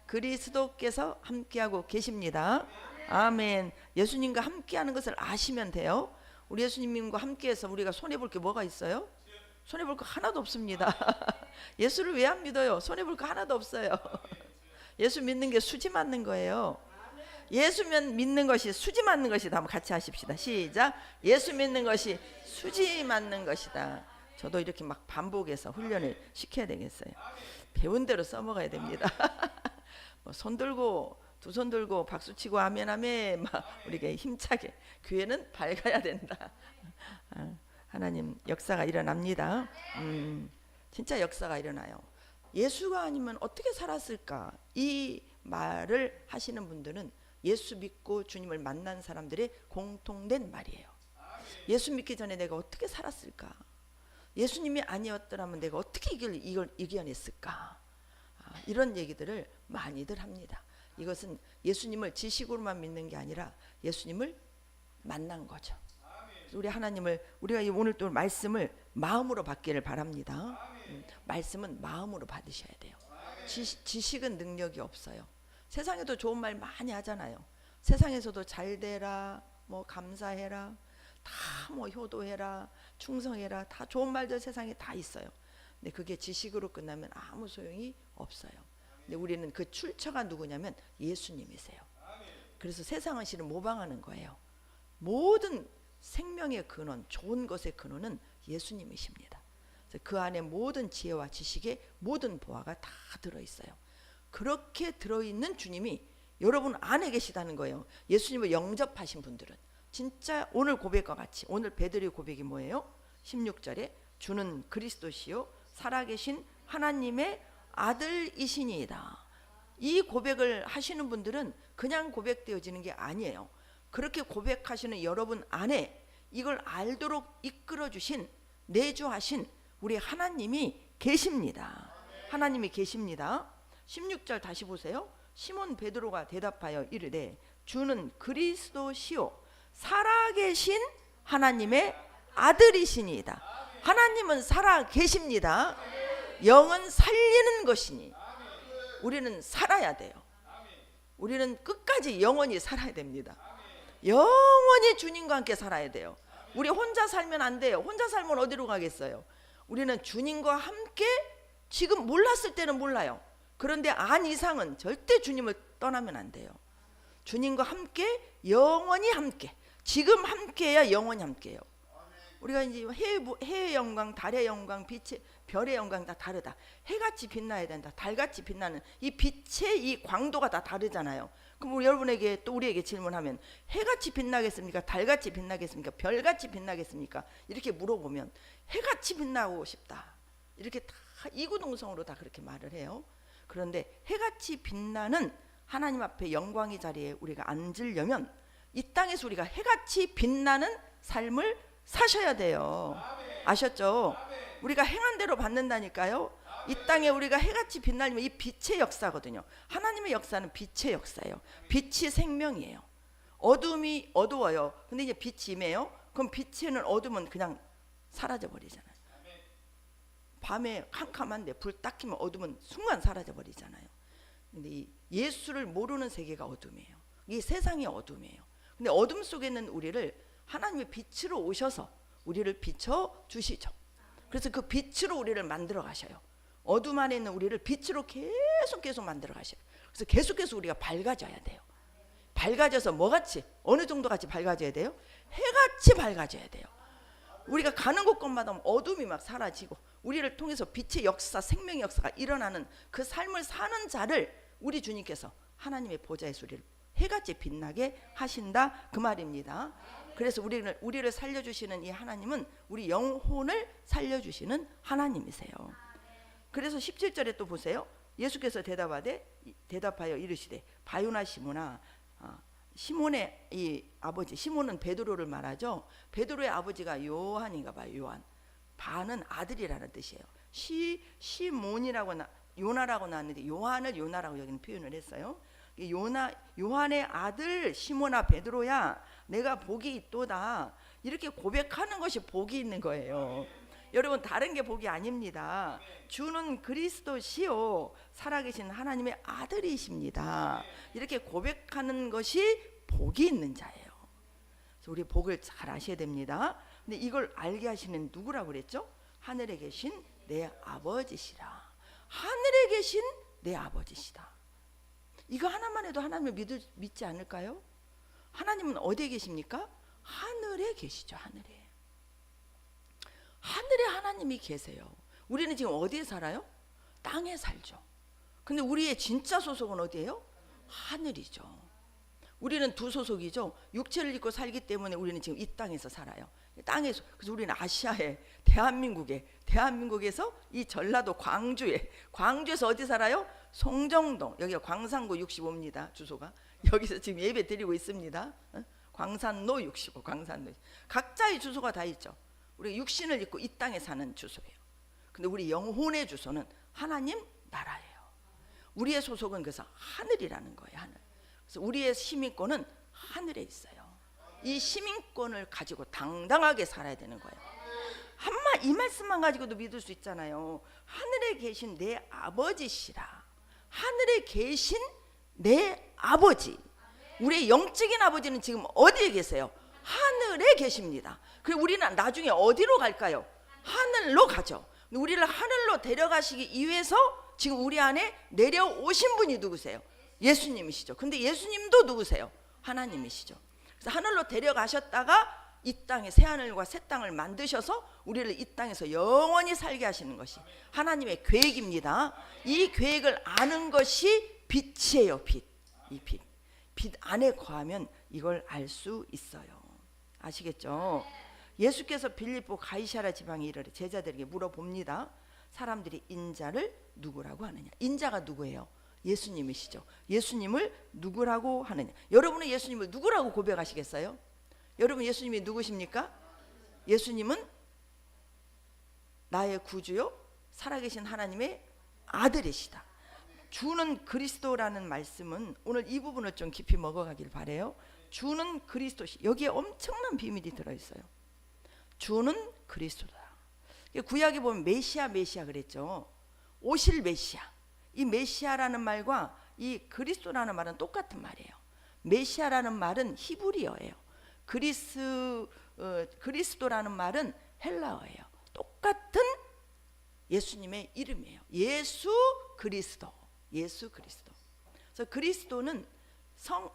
그리스도께서 함께하고 계십니다. 아멘. 예수님과 함께하는 것을 아시면 돼요. 우리 예수님과 함께해서 우리가 손해볼 게 뭐가 있어요? 손해볼 거 하나도 없습니다. 예수를 왜 안 믿어요? 손해볼 거 하나도 없어요. 예수 믿는 게 수지 맞는 거예요. 예수면 믿는 것이 수지 맞는 것이다. 한번 같이 하십시다. 시작. 예수 믿는 것이 수지 맞는 것이다. 저도 이렇게 막 반복해서 훈련을 시켜야 되겠어요. 배운 대로 써먹어야 됩니다. 뭐 손 들고 두 손 들고 박수 치고 아멘 아멘 막 우리가 힘차게 교회는 밝아야 된다. 하나님 역사가 일어납니다. 진짜 역사가 일어나요. 예수가 아니면 어떻게 살았을까? 이 말을 하시는 분들은 예수 믿고 주님을 만난 사람들의 공통된 말이에요. 예수 믿기 전에 내가 어떻게 살았을까? 예수님이 아니었더라면 내가 어떻게 이걸 이겨냈을까? 이런 얘기들을 많이들 합니다. 이것은 예수님을 지식으로만 믿는 게 아니라 예수님을 만난 거죠. 우리 하나님을 우리가 오늘 또 말씀을 마음으로 받기를 바랍니다. 말씀은 마음으로 받으셔야 돼요. 지식은 능력이 없어요. 세상에도 좋은 말 많이 하잖아요. 세상에서도 잘 되라, 뭐 감사해라, 다 뭐 효도해라, 충성해라, 다 좋은 말들 세상에 다 있어요. 근데 그게 지식으로 끝나면 아무 소용이 없어요. 근데 우리는 그 출처가 누구냐면 예수님이세요. 그래서 세상은 실은 모방하는 거예요. 모든 생명의 근원, 좋은 것의 근원은 예수님이십니다. 그래서 그 안에 모든 지혜와 지식의 모든 보화가 다 들어있어요. 그렇게 들어있는 주님이 여러분 안에 계시다는 거예요. 예수님을 영접하신 분들은 진짜 오늘 고백과 같이, 오늘 베드로의 고백이 뭐예요? 16절에 주는 그리스도시요 살아계신 하나님의 아들이시니이다. 이 고백을 하시는 분들은 그냥 고백되어지는 게 아니에요. 그렇게 고백하시는 여러분 안에 이걸 알도록 이끌어주신, 내주하신 우리 하나님이 계십니다. 하나님이 계십니다. 16절 다시 보세요. 시몬 베드로가 대답하여 이르되 주는 그리스도시요 살아계신 하나님의 아들이시니이다. 하나님은 살아계십니다. 영은 살리는 것이니 우리는 살아야 돼요. 우리는 끝까지 영원히 살아야 됩니다. 영원히 주님과 함께 살아야 돼요. 우리 혼자 살면 안 돼요. 혼자 살면 어디로 가겠어요? 우리는 주님과 함께, 지금 몰랐을 때는 몰라요. 그런데 안 이상은 절대 주님을 떠나면 안 돼요. 주님과 함께, 영원히 함께, 지금 함께해야 영원히 함께해요. 우리가 이제 해의 영광, 달의 영광, 빛의, 별의 영광 다 다르다. 해같이 빛나야 된다. 달같이 빛나는 이 빛의 이 광도가 다 다르잖아요. 그럼 우리 여러분에게 또 우리에게 질문하면 해같이 빛나겠습니까? 달같이 빛나겠습니까? 별같이 빛나겠습니까? 이렇게 물어보면 해같이 빛나고 싶다. 이렇게 다 이구동성으로 다 그렇게 말을 해요. 그런데 해같이 빛나는 하나님 앞에 영광의 자리에 우리가 앉으려면 이 땅에서 우리가 해같이 빛나는 삶을 사셔야 돼요. 아셨죠? 우리가 행한 대로 받는다니까요. 이 땅에 우리가 해같이 빛나려면 이 빛의 역사거든요. 하나님의 역사는 빛의 역사예요. 빛이 생명이에요. 어둠이 어두워요. 근데 이제 빛이 임해요. 그럼 빛에는 어둠은 그냥 사라져 버리잖아요. 밤에 캄캄한데 불 딱 켜면 어둠은 순간 사라져 버리잖아요. 근데 이 예수를 모르는 세계가 어둠이에요. 이 세상이 어둠이에요. 근데 어둠 속에 있는 우리를 하나님의 빛으로 오셔서 우리를 비춰 주시죠. 그래서 그 빛으로 우리를 만들어 가셔요. 어둠 안에 있는 우리를 빛으로 계속 만들어 가셔요. 그래서 계속해서 우리가 밝아져야 돼요. 밝아져서 뭐같이, 어느 정도 같이 밝아져야 돼요? 해같이 밝아져야 돼요. 우리가 가는 곳곳마다 어둠이 막 사라지고 우리를 통해서 빛의 역사, 생명의 역사가 일어나는 그 삶을 사는 자를 우리 주님께서 하나님의 보좌에서 우리를 해같이 빛나게 하신다, 그 말입니다. 그래서 우리를 살려주시는 이 하나님은 우리 영혼을 살려주시는 하나님이세요. 그래서 17절에 또 보세요. 예수께서 대답하여 이르시되 바요나 시몬아, 시몬의 이 아버지, 시몬은 베드로를 말하죠. 베드로의 아버지가 요한인가 봐요. 요한. 바는 아들이라는 뜻이에요. 시몬이라고 요나라고 나왔는데 요한을 요나라고 여기는 표현을 했어요. 요한의 아들 시몬아 베드로야, 내가 복이 있도다. 이렇게 고백하는 것이 복이 있는 거예요. 여러분 다른 게 복이 아닙니다. 주는 그리스도시요 살아계신 하나님의 아들이십니다. 이렇게 고백하는 것이 복이 있는 자예요. 그래서 우리 복을 잘 아셔야 됩니다. 근데 이걸 알게 하시는 누구라고 그랬죠? 하늘에 계신 내 아버지시라. 하늘에 계신 내 아버지시다. 이거 하나만 해도 하나님을 믿지 않을까요? 하나님은 어디에 계십니까? 하늘에 계시죠. 하늘에. 하늘에 하나님이 계세요. 우리는 지금 어디에 살아요? 땅에 살죠. 근데 우리의 진짜 소속은 어디예요? 하늘이죠. 우리는 두 소속이죠. 육체를 입고 살기 때문에 우리는 지금 이 땅에서 살아요. 땅에서. 그래서 우리는 아시아에 대한민국에서 이 전라도 광주에서 어디 살아요? 송정동. 여기가 광산구 65입니다. 주소가. 여기서 지금 예배 드리고 있습니다. 광산로 65. 광산로. 각자의 주소가 다 있죠. 우리 육신을 입고 이 땅에 사는 주소예요. 근데 우리 영혼의 주소는 하나님 나라예요. 우리의 소속은 그래서 하늘이라는 거예요. 하늘. 그래서 우리의 시민권은 하늘에 있어요. 이 시민권을 가지고 당당하게 살아야 되는 거예요. 이 말씀만 가지고도 믿을 수 있잖아요. 하늘에 계신 내 아버지시라. 하늘에 계신 내 아버지. 우리의 영적인 아버지는 지금 어디에 계세요? 하늘에 계십니다. 그리고 우리는 나중에 어디로 갈까요? 하늘로 가죠. 우리를 하늘로 데려가시기 위해서 지금 우리 안에 내려오신 분이 누구세요? 예수님이시죠. 근데 예수님도 누구세요? 하나님이시죠. 그래서 하늘로 데려가셨다가 이 땅에 새하늘과 새 땅을 만드셔서 우리를 이 땅에서 영원히 살게 하시는 것이 하나님의 계획입니다. 이 계획을 아는 것이 빛이에요. 이 빛 안에 거하면 이걸 알 수 있어요. 아시겠죠? 예수께서 빌립보 가이사랴 지방에 이르러 제자들에게 물어봅니다. 사람들이 인자를 누구라고 하느냐? 인자가 누구예요? 예수님이시죠. 예수님을 누구라고 하느냐? 여러분은 예수님을 누구라고 고백하시겠어요? 여러분 예수님이 누구십니까? 예수님은 나의 구주요 살아계신 하나님의 아들이시다. 주는 그리스도라는 말씀은 오늘 이 부분을 좀 깊이 먹어가길 바래요. 주는 그리스도시. 여기에 엄청난 비밀이 들어있어요. 주는 그리스도다. 구약에 보면 메시아 그랬죠. 오실 메시아. 이 메시아라는 말과 이 그리스도라는 말은 똑같은 말이에요. 메시아라는 말은 히브리어예요. 그리스도라는 말은 헬라어예요. 똑같은 예수님의 이름이에요. 예수 그리스도. 그래서 그리스도는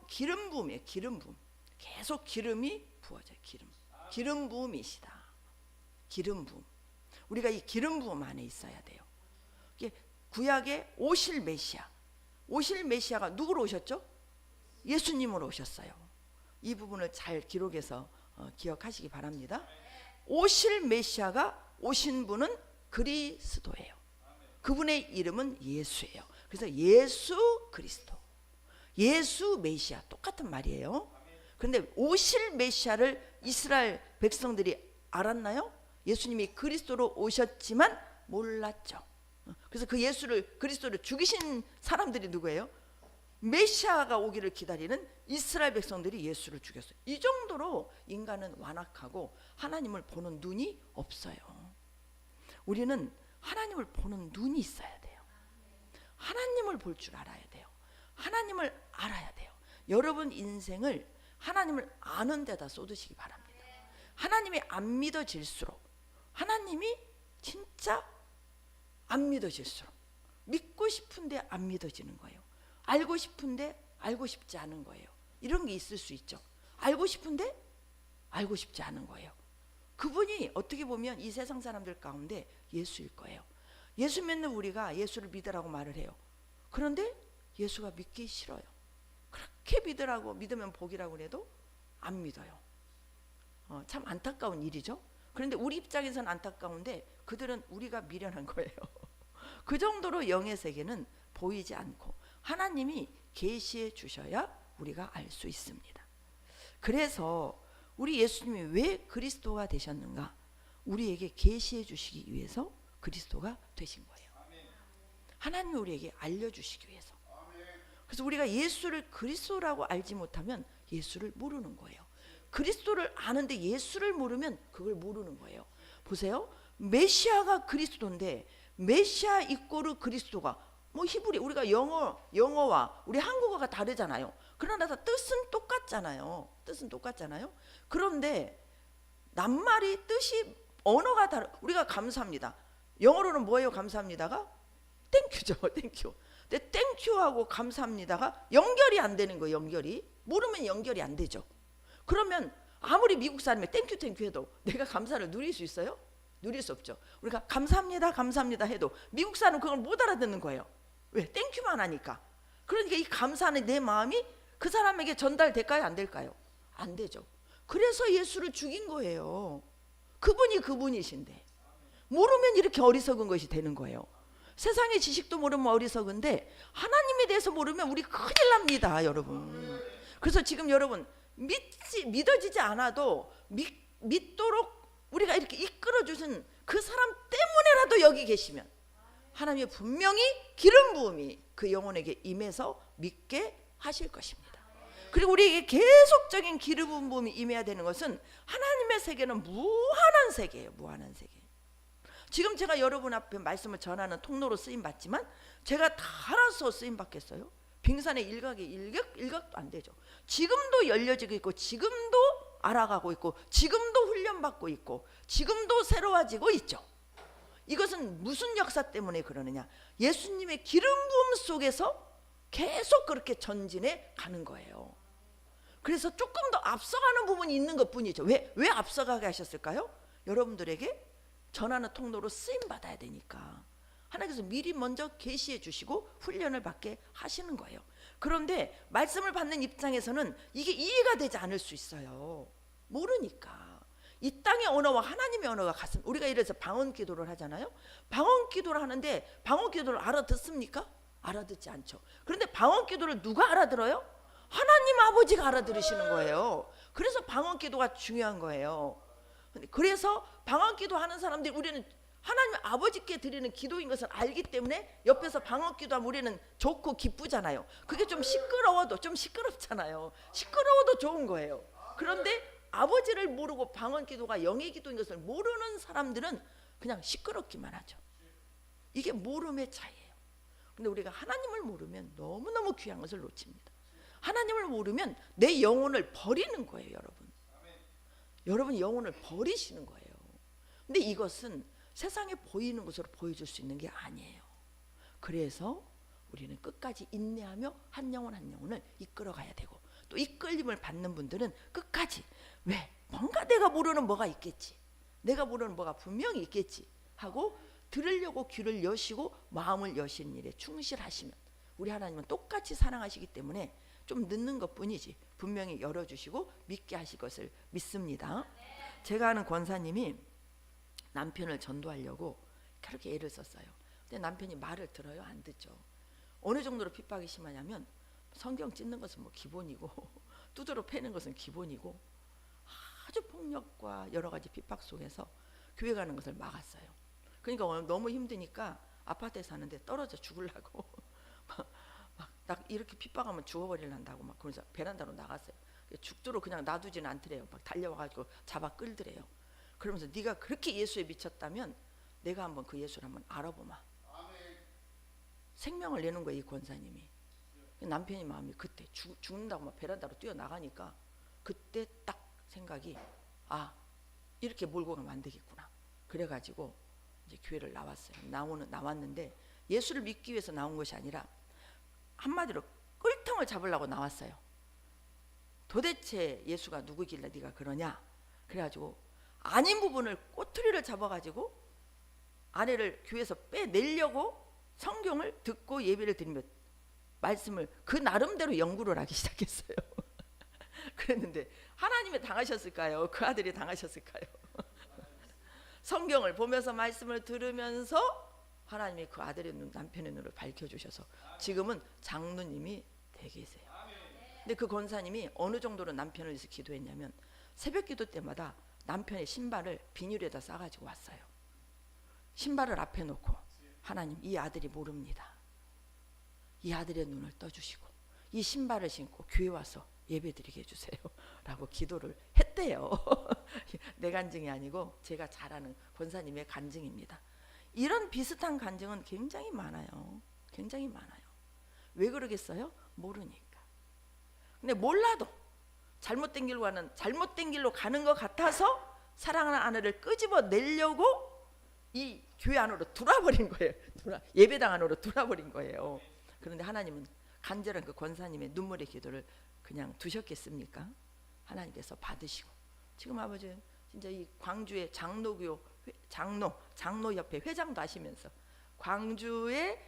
기름 부음이에요. 기름 부음. 계속 기름이 부어져요. 기름 부음이시다. 기름 부음. 우리가 이 기름 부음 안에 있어야 돼요. 구약의 오실 메시아가 누구로 오셨죠? 예수님으로 오셨어요. 이 부분을 잘 기록해서 기억하시기 바랍니다. 오실 메시아가 오신 분은 그리스도예요. 그분의 이름은 예수예요. 그래서 예수 그리스도, 예수 메시아 똑같은 말이에요. 그런데 오실 메시아를 이스라엘 백성들이 알았나요? 예수님이 그리스도로 오셨지만 몰랐죠. 그래서 그 그리스도를 죽이신 사람들이 누구예요? 메시아가 오기를 기다리는 이스라엘 백성들이 예수를 죽였어요. 이 정도로 인간은 완악하고 하나님을 보는 눈이 없어요. 우리는 하나님을 보는 눈이 있어야 돼요. 하나님을 볼 줄 알아야 돼요. 하나님을 알아야 돼요. 여러분 인생을 하나님을 아는 데다 쏟으시기 바랍니다. 하나님이 안 믿어질수록, 하나님이 진짜 안 믿어질수록, 믿고 싶은데 안 믿어지는 거예요. 알고 싶은데 알고 싶지 않은 거예요. 이런 게 있을 수 있죠. 알고 싶은데 알고 싶지 않은 거예요. 그분이 어떻게 보면 이 세상 사람들 가운데 예수일 거예요. 예수 믿는 우리가 예수를 믿으라고 말을 해요. 그런데 예수가 믿기 싫어요. 그렇게 믿으면 복이라고 해도 안 믿어요. 참 안타까운 일이죠. 그런데 우리 입장에서는 안타까운데 그들은 우리가 미련한 거예요. 그 정도로 영의 세계는 보이지 않고 하나님이 계시해 주셔야 우리가 알 수 있습니다. 그래서 우리 예수님이 왜 그리스도가 되셨는가? 우리에게 계시해 주시기 위해서 그리스도가 되신 거예요. 하나님이 우리에게 알려주시기 위해서. 그래서 우리가 예수를 그리스도라고 알지 못하면 예수를 모르는 거예요. 그리스도를 아는데 예수를 모르면 그걸 모르는 거예요. 보세요. 메시아가 그리스도인데 메시아 이꼬르 그리스도가 뭐 히브리 우리가 영어와 우리 한국어가 다르잖아요. 그러나 다 뜻은 똑같잖아요. 뜻은 똑같잖아요. 그런데 낱말이 뜻이 언어가 다르. 우리가 감사합니다. 영어로는 뭐예요? 감사합니다가 땡큐죠. 땡큐. 근데 땡큐하고 감사합니다가 연결이 안 되는 거예요. 연결이 모르면 연결이 안 되죠. 그러면 아무리 미국 사람이 땡큐 해도 내가 감사를 누릴 수 있어요? 누릴 수 없죠. 우리가 감사합니다 해도 미국 사람은 그걸 못 알아듣는 거예요. 왜? 땡큐만 하니까. 그러니까 이 감사하는 내 마음이 그 사람에게 전달될까요? 안 될까요? 안 되죠. 그래서 예수를 죽인 거예요. 그분이 그분이신데 모르면 이렇게 어리석은 것이 되는 거예요. 세상의 지식도 모르면 어리석은데 하나님에 대해서 모르면 우리 큰일 납니다, 여러분. 그래서 지금 여러분 믿어지지 않아도 믿도록 우리가 이렇게 이끌어주신 그 사람 때문에라도 여기 계시면 하나님이 분명히 기름 부음이 그 영혼에게 임해서 믿게 하실 것입니다. 그리고 우리에게 계속적인 기름 부음이 임해야 되는 것은 하나님의 세계는 무한한 세계예요. 무한한 세계. 지금 제가 여러분 앞에 말씀을 전하는 통로로 쓰임 받지만 제가 다 알아서 쓰임 받겠어요? 빙산의 일각도 안 되죠. 지금도 열려지고 있고 지금도 알아가고 있고 지금도 훈련받고 있고 지금도 새로워지고 있죠. 이것은 무슨 역사 때문에 그러느냐? 예수님의 기름 부음 속에서 계속 그렇게 전진해 가는 거예요. 그래서 조금 더 앞서가는 부분이 있는 것뿐이죠. 왜 앞서가게 하셨을까요? 여러분들에게 전하는 통로로 쓰임 받아야 되니까 하나님께서 미리 먼저 계시해 주시고 훈련을 받게 하시는 거예요. 그런데 말씀을 받는 입장에서는 이게 이해가 되지 않을 수 있어요. 모르니까. 이 땅의 언어와 하나님의 언어가 같습니다. 우리가 이래서 방언 기도를 하잖아요. 방언 기도를 하는데 방언 기도를 알아듣습니까? 알아듣지 않죠. 그런데 방언 기도를 누가 알아들어요? 하나님 아버지가 알아들으시는 거예요. 그래서 방언 기도가 중요한 거예요. 그래서 방언 기도하는 사람들이 우리는 하나님 아버지께 드리는 기도인 것을 알기 때문에 옆에서 방언 기도하면 우리는 좋고 기쁘잖아요. 그게 좀 시끄러워도 좀 시끄럽잖아요. 시끄러워도 좋은 거예요. 그런데 아버지를 모르고 방언 기도가 영의 기도인 것을 모르는 사람들은 그냥 시끄럽기만 하죠. 이게 모름의 차이예요. 근데 우리가 하나님을 모르면 너무너무 귀한 것을 놓칩니다. 하나님을 모르면 내 영혼을 버리는 거예요, 여러분. 여러분 영혼을 버리시는 거예요. 근데 이것은 세상에 보이는 것으로 보여줄 수 있는 게 아니에요. 그래서 우리는 끝까지 인내하며 한 영혼 한 영혼을 이끌어가야 되고 또 이끌림을 받는 분들은 끝까지 왜? 뭔가 내가 모르는 뭐가 있겠지. 내가 모르는 뭐가 분명히 있겠지 하고 들으려고 귀를 여시고 마음을 여시는 일에 충실하시면 우리 하나님은 똑같이 사랑하시기 때문에 좀 늦는 것뿐이지 분명히 열어주시고 믿게 하실 것을 믿습니다. 제가 아는 권사님이 남편을 전도하려고 그렇게 애를 썼어요. 근데 남편이 말을 들어요? 안 듣죠. 어느 정도로 핍박이 심하냐면 성경 찢는 것은 뭐 기본이고 두드러 패는 것은 기본이고 아주 폭력과 여러 가지 핍박 속에서 교회 가는 것을 막았어요. 그러니까 너무 힘드니까 아파트에 사는데 떨어져 죽으려고 막 이렇게 핍박하면 죽어버리란다고 막 그러면서 베란다로 나갔어요. 죽도록 그냥 놔두지는 않더래요. 막 달려와가지고 잡아 끌더래요. 그러면서 네가 그렇게 예수에 미쳤다면 내가 한번 그 예수를 한번 알아보마. 생명을 내는 거예요, 이 권사님이. 남편이 마음이 그때 죽는다고 막 베란다로 뛰어나가니까 그때 딱 생각이 이렇게 몰고 가면 안 되겠구나. 그래가지고 이제 교회를 나왔어요. 나왔는데 예수를 믿기 위해서 나온 것이 아니라 한마디로 끌통을 잡으려고 나왔어요. 도대체 예수가 누구길래 네가 그러냐? 그래가지고 아닌 부분을 꼬투리를 잡아가지고 아내를 교회에서 빼내려고 성경을 듣고 예배를 드리며 말씀을 그 나름대로 연구를 하기 시작했어요. 그랬는데 하나님이 당하셨을까요? 그 아들이 당하셨을까요? 성경을 보면서 말씀을 들으면서 하나님이 그 아들의 눈, 남편의 눈을 밝혀주셔서 지금은 장로님이 돼 계세요. 근데 그 권사님이 어느 정도로 남편을 위해서 기도했냐면 새벽 기도 때마다 남편의 신발을 비닐에다 싸가지고 왔어요. 신발을 앞에 놓고 하나님 이 아들이 모릅니다. 이 아들의 눈을 떠주시고 이 신발을 신고 교회 와서 예배드리게 해주세요 라고 기도를 했대요. 내 간증이 아니고 제가 잘 아는 권사님의 간증입니다. 이런 비슷한 간증은 굉장히 많아요. 굉장히 많아요. 왜 그러겠어요? 모르니까. 근데 몰라도 잘못된 길로 가는 것 같아서 사랑하는 아내를 끄집어 내려고 이 교회 안으로 들어와버린 거예요. 예배당 안으로 들어와버린 거예요. 그런데 하나님은 간절한 그 권사님의 눈물의 기도를 그냥 두셨겠습니까? 하나님께서 받으시고 지금 아버지 진짜 이 광주의 장로협회 회장도 하시면서 광주의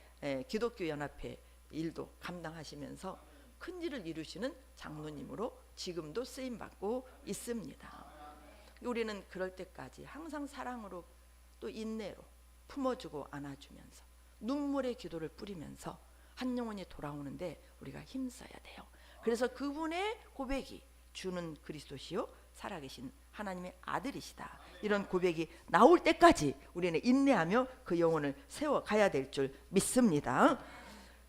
기독교 연합회 일도 감당하시면서 큰 일을 이루시는 장로님으로 지금도 쓰임 받고 있습니다. 우리는 그럴 때까지 항상 사랑으로 또 인내로 품어주고 안아주면서 눈물의 기도를 뿌리면서 한 영혼이 돌아오는데 우리가 힘써야 돼요. 그래서 그분의 고백이 주는 그리스도시요 살아계신 하나님의 아들이시다, 이런 고백이 나올 때까지 우리는 인내하며 그 영혼을 세워가야 될 줄 믿습니다.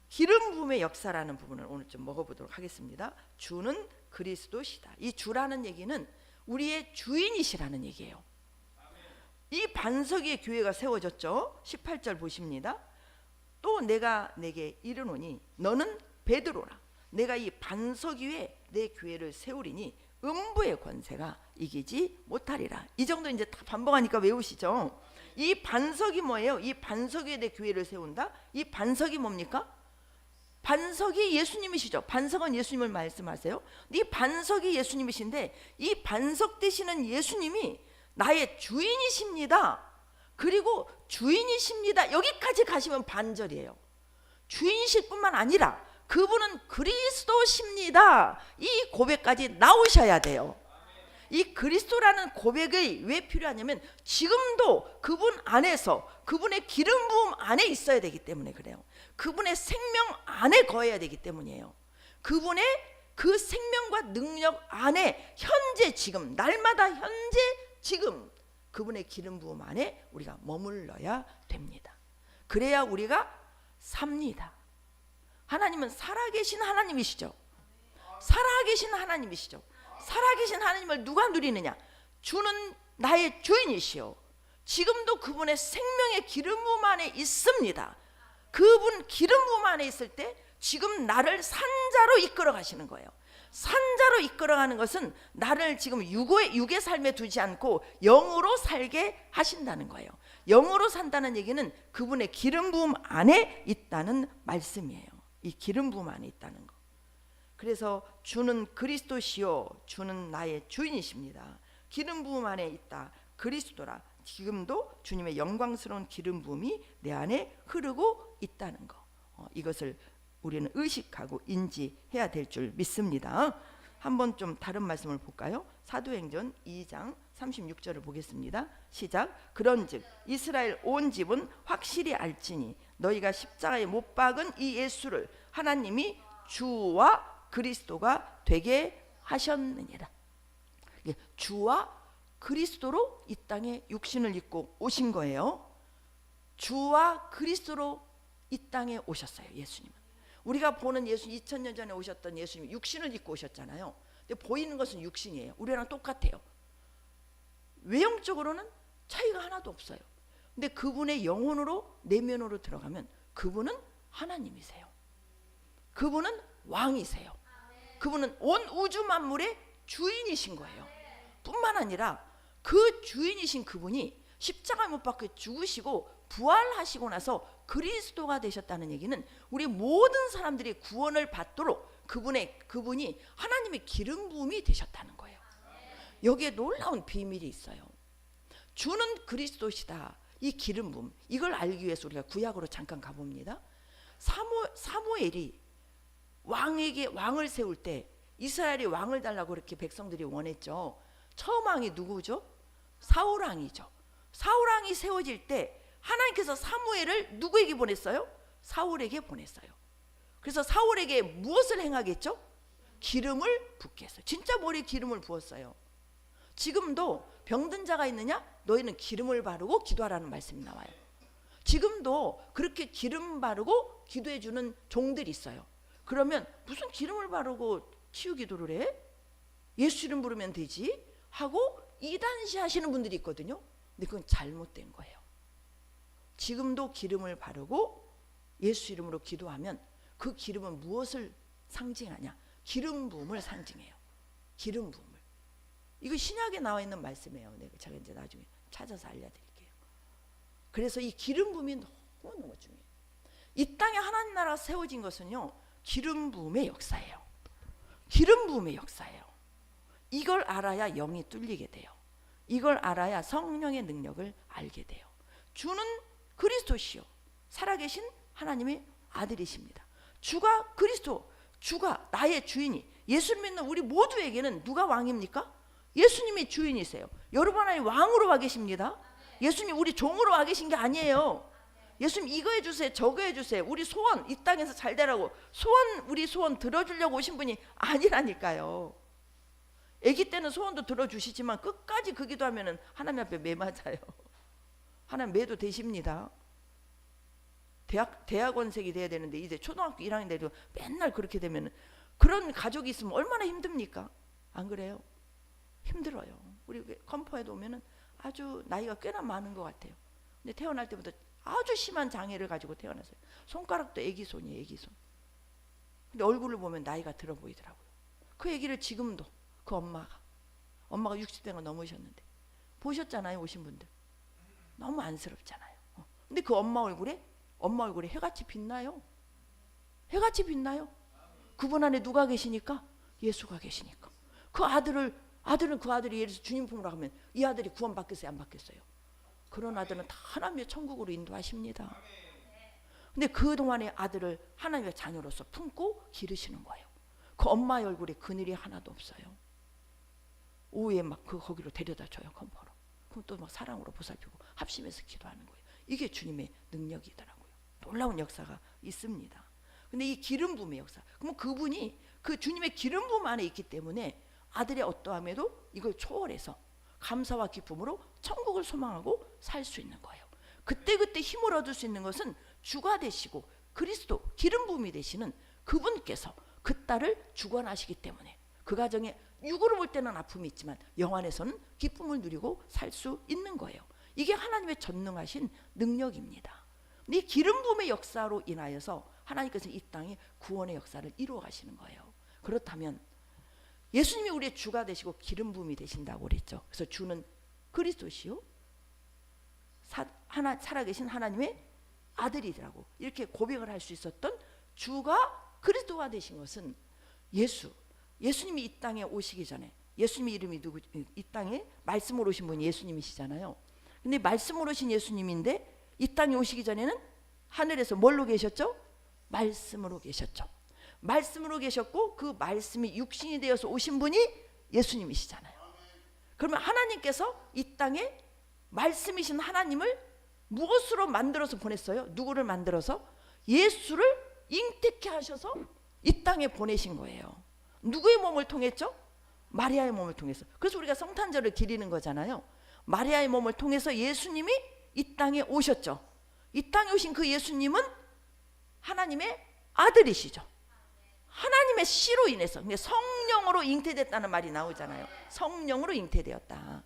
기름 부음의 역사라는 부분을 오늘 좀 먹어보도록 하겠습니다. 주는 그리스도시다. 이 주라는 얘기는 우리의 주인이시라는 얘기예요. 이 반석 위에 교회가 세워졌죠. 18절 보십니다. 또 내가 내게 이르노니 너는 베드로라. 내가 이 반석 위에 내 교회를 세우리니 음부의 권세가 이기지 못하리라. 이 정도 이제 다 반복하니까 외우시죠. 이 반석이 뭐예요? 이 반석 위에 내 교회를 세운다. 이 반석이 뭡니까? 반석이 예수님이시죠. 반석은 예수님을 말씀하세요. 이 반석이 예수님이신데 이 반석 되시는 예수님이 나의 주인이십니다. 그리고 주인이십니다. 여기까지 가시면 반절이에요. 주인이실 뿐만 아니라 그분은 그리스도십니다. 이 고백까지 나오셔야 돼요. 이 그리스도라는 고백이 왜 필요하냐면 지금도 그분 안에서 그분의 기름 부음 안에 있어야 되기 때문에 그래요. 그분의 생명 안에 거해야 되기 때문이에요. 그분의 그 생명과 능력 안에 현재 지금 날마다 현재 지금 그분의 기름 부음 안에 우리가 머물러야 됩니다. 그래야 우리가 삽니다. 하나님은 살아계신 하나님이시죠. 살아계신 하나님이시죠. 살아계신 하나님을 누가 누리느냐? 주는 나의 주인이시요 지금도 그분의 생명의 기름 부음 안에 있습니다. 그분 기름 부음 안에 있을 때 지금 나를 산자로 이끌어 가시는 거예요. 산자로 이끌어가는 것은 나를 지금 육의 삶에 두지 않고 영으로 살게 하신다는 거예요. 영으로 산다는 얘기는 그분의 기름 부음 안에 있다는 말씀이에요. 이 기름 부음 안에 있다는 거. 그래서 주는 그리스도시요 주는 나의 주인이십니다. 기름 부음 안에 있다. 그리스도라. 지금도 주님의 영광스러운 기름 부음이 내 안에 흐르고 있다는 거. 이것을 우리는 의식하고 인지해야 될 줄 믿습니다. 한번 좀 다른 말씀을 볼까요? 사도행전 2장 36절을 보겠습니다. 시작. 그런즉 이스라엘 온 집은 확실히 알지니 너희가 십자가에 못 박은 이 예수를 하나님이 주와 그리스도가 되게 하셨느니라. 주와 그리스도로 이 땅에 육신을 입고 오신 거예요. 주와 그리스도로 이 땅에 오셨어요. 예수님은. 우리가 보는 예수 2000년 전에 오셨던 예수님이 육신을 입고 오셨잖아요. 근데 보이는 것은 육신이에요. 우리랑 똑같아요. 외형적으로는 차이가 하나도 없어요. 근데 그분의 영혼으로 내면으로 들어가면 그분은 하나님이세요. 그분은 왕이세요. 그분은 온 우주 만물의 주인이신 거예요. 뿐만 아니라 그 주인이신 그분이 십자가에 못 박혀 죽으시고 부활하시고 나서 그리스도가 되셨다는 얘기는 우리 모든 사람들이 구원을 받도록 그분이 하나님의 기름 부음이 되셨다는 거예요. 여기에 놀라운 비밀이 있어요. 주는 그리스도시다. 이 기름 부음, 이걸 알기 위해서 우리가 구약으로 잠깐 가봅니다. 사무엘이 왕을 세울 때 이스라엘이 왕을 달라고 그렇게 백성들이 원했죠. 처음 왕이 누구죠? 사울 왕이죠. 사울 왕이 세워질 때 하나님께서 사무엘을 누구에게 보냈어요? 사울에게 보냈어요. 그래서 사울에게 무엇을 행하겠죠? 기름을 붓게 했어요. 진짜 머리에 기름을 부었어요. 지금도 병든 자가 있느냐? 너희는 기름을 바르고 기도하라는 말씀이 나와요. 지금도 그렇게 기름 바르고 기도해 주는 종들이 있어요. 그러면 무슨 기름을 바르고 치유 기도를 해? 예수 이름 부르면 되지? 하고 이단시 하시는 분들이 있거든요. 근데 그건 잘못된 거예요. 지금도 기름을 바르고 예수 이름으로 기도하면 그 기름은 무엇을 상징하냐? 기름 부음을 상징해요. 기름 부음을. 이거 신약에 나와 있는 말씀이에요. 제가 이제 나중에 찾아서 알려드릴게요. 그래서 이 기름 부음이 너무너무 중요해요. 이 땅에 하나님 나라가 세워진 것은요, 기름 부음의 역사예요. 기름 부음의 역사예요. 이걸 알아야 영이 뚫리게 돼요. 이걸 알아야 성령의 능력을 알게 돼요. 주는 그리스도시요 살아계신 하나님의 아들이십니다. 주가 그리스도, 주가 나의 주인이, 예수 믿는 우리 모두에게는 누가 왕입니까? 예수님이 주인이세요. 여러분 하나님 왕으로 와 계십니다. 예수님 우리 종으로 와 계신 게 아니에요. 예수님 이거 해주세요, 저거 해주세요. 우리 소원 이 땅에서 잘 되라고 우리 소원 들어주려고 오신 분이 아니라니까요. 아기 때는 소원도 들어주시지만 끝까지 그 기도하면은 하나님 앞에 매 맞아요. 하나님 매도 되십니다. 대학원생이 돼야 되는데 이제 초등학교 1학년 돼도 맨날 그렇게 되면 그런 가족이 있으면 얼마나 힘듭니까? 안 그래요? 힘들어요. 우리 컴퍼에도 오면은 아주 나이가 꽤나 많은 것 같아요. 근데 태어날 때부터 아주 심한 장애를 가지고 태어났어요. 손가락도 애기 손이에요, 애기 손. 근데 얼굴을 보면 나이가 들어 보이더라고요. 그 애기를 지금도 그 엄마가 60대가 넘으셨는데 보셨잖아요, 오신 분들. 너무 안쓰럽잖아요. 근데 그 엄마 얼굴에 해같이 빛나요. 해같이 빛나요. 그분 안에 누가 계시니까? 예수가 계시니까. 그 아들은 그 아들이 예를 들어서 주님 품으로 가면 이 아들이 구원 받겠어요, 안 받겠어요? 그런 아들은 다 하나님의 천국으로 인도하십니다. 근데 그동안의 아들을 하나님의 자녀로서 품고 기르시는 거예요. 그 엄마의 얼굴에 그늘이 하나도 없어요. 오후에 막 거기로 데려다 줘요, 컴퍼로. 그럼 또 막 사랑으로 보살피고 합심해서 기도하는 거예요. 이게 주님의 능력이더라고요. 놀라운 역사가 있습니다. 근데 이 기름 부음의 역사, 그러면 그분이 그 주님의 기름 부음 안에 있기 때문에 아들의 어떠함에도 이걸 초월해서 감사와 기쁨으로 천국을 소망하고 살 수 있는 거예요. 그때그때 힘을 얻을 수 있는 것은 주가 되시고 그리스도 기름 부음이 되시는 그분께서 그 딸을 주관하시기 때문에 그 가정에 육으로 볼 때는 아픔이 있지만 영 안에서는 기쁨을 누리고 살 수 있는 거예요. 이게 하나님의 전능하신 능력입니다. 이 기름 부음의 역사로 인하여서 하나님께서 이 땅에 구원의 역사를 이루어 가시는 거예요. 그렇다면 예수님이 우리의 주가 되시고 기름 부음이 되신다고 그랬죠. 그래서 주는 그리스도시요 살아계신 하나님의 아들이라고 이렇게 고백을 할 수 있었던 주가 그리스도가 되신 것은 예수님이 이 땅에 오시기 전에, 예수님의 이름이 누구? 이 땅에 말씀으로 오신 분이 예수님이시잖아요. 근데 말씀으로 오신 예수님인데 이 땅에 오시기 전에는 하늘에서 뭘로 계셨죠? 말씀으로 계셨죠. 말씀으로 계셨고 그 말씀이 육신이 되어서 오신 분이 예수님이시잖아요. 그러면 하나님께서 이 땅에 말씀이신 하나님을 무엇으로 만들어서 보냈어요? 누구를 만들어서? 예수를 잉태케 하셔서 이 땅에 보내신 거예요. 누구의 몸을 통했죠? 마리아의 몸을 통해서. 그래서 우리가 성탄절을 기리는 거잖아요. 마리아의 몸을 통해서 예수님이 이 땅에 오셨죠. 이 땅에 오신 그 예수님은 하나님의 아들이시죠. 하나님의 씨로 인해서 성령으로 잉태됐다는 말이 나오잖아요. 성령으로 잉태되었다.